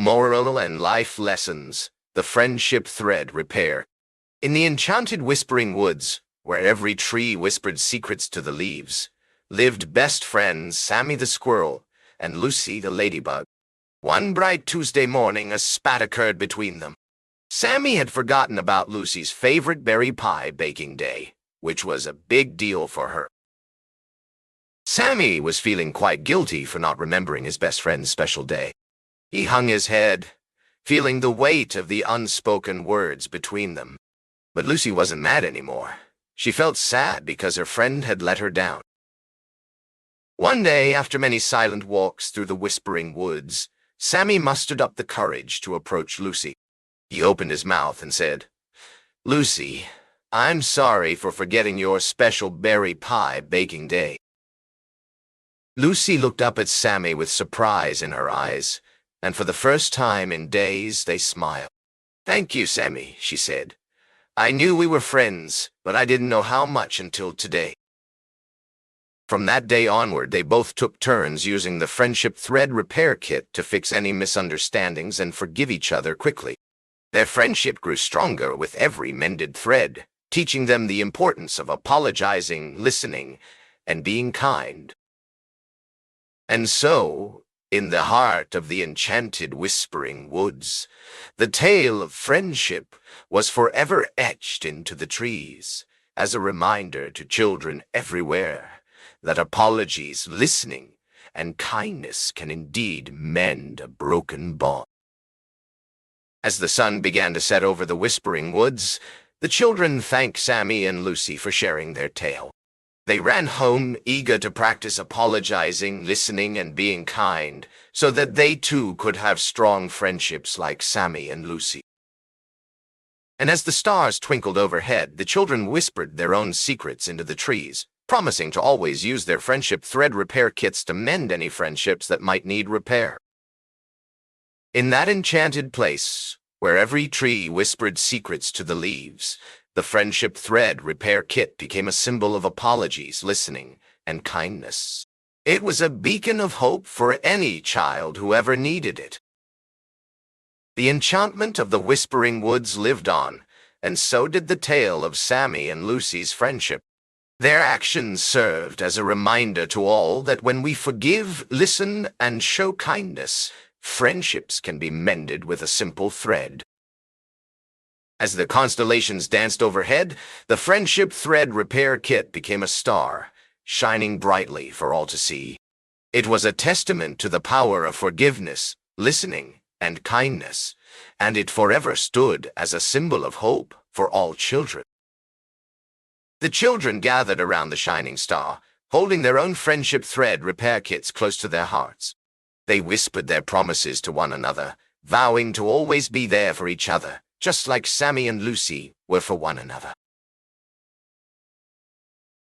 Moral and life lessons. The friendship thread repair. In the enchanted whispering woods, where every tree whispered secrets to the leaves, lived best friends Sammy the squirrel and Lucy the ladybug. One bright Tuesday morning, a spat occurred between them. Sammy had forgotten about Lucy's favorite berry pie baking day, which was a big deal for her. Sammy was feeling quite guilty for not remembering his best friend's special day. He hung his head, feeling the weight of the unspoken words between them. But Lucy wasn't mad anymore. She felt sad because her friend had let her down. One day, after many silent walks through the whispering woods, Sammy mustered up the courage to approach Lucy. He opened his mouth and said, "Lucy, I'm sorry for forgetting your special berry pie baking day." Lucy looked up at Sammy with surprise in her eyes, and for the first time in days they smiled. "Thank you, Sammy," she said. "I knew we were friends, but I didn't know how much until today." From that day onward, they both took turns using the friendship thread repair kit to fix any misunderstandings and forgive each other quickly. Their friendship grew stronger with every mended thread, teaching them the importance of apologizing, listening, and being kind. And so, in the heart of the enchanted whispering woods, the tale of friendship was forever etched into the trees, as a reminder to children everywhere that apologies, listening, and kindness can indeed mend a broken bond. As the sun began to set over the whispering woods, the children thanked Sammy and Lucy for sharing their tale. They ran home, eager to practice apologizing, listening, and being kind, so that they too could have strong friendships like Sammy and Lucy. And as the stars twinkled overhead, the children whispered their own secrets into the trees, promising to always use their friendship thread repair kits to mend any friendships that might need repair. In that enchanted place, where every tree whispered secrets to the leaves, the friendship thread repair kit became a symbol of apologies, listening, and kindness. It was a beacon of hope for any child who ever needed it. The enchantment of the whispering woods lived on, and so did the tale of Sammy and Lucy's friendship. Their actions served as a reminder to all that when we forgive, listen, and show kindness, friendships can be mended with a simple thread. As the constellations danced overhead, the friendship thread repair kit became a star, shining brightly for all to see. It was a testament to the power of forgiveness, listening, and kindness, and it forever stood as a symbol of hope for all children. The children gathered around the shining star, holding their own friendship thread repair kits close to their hearts. They whispered their promises to one another, vowing to always be there for each other, just like Sammy and Lucy were for one another.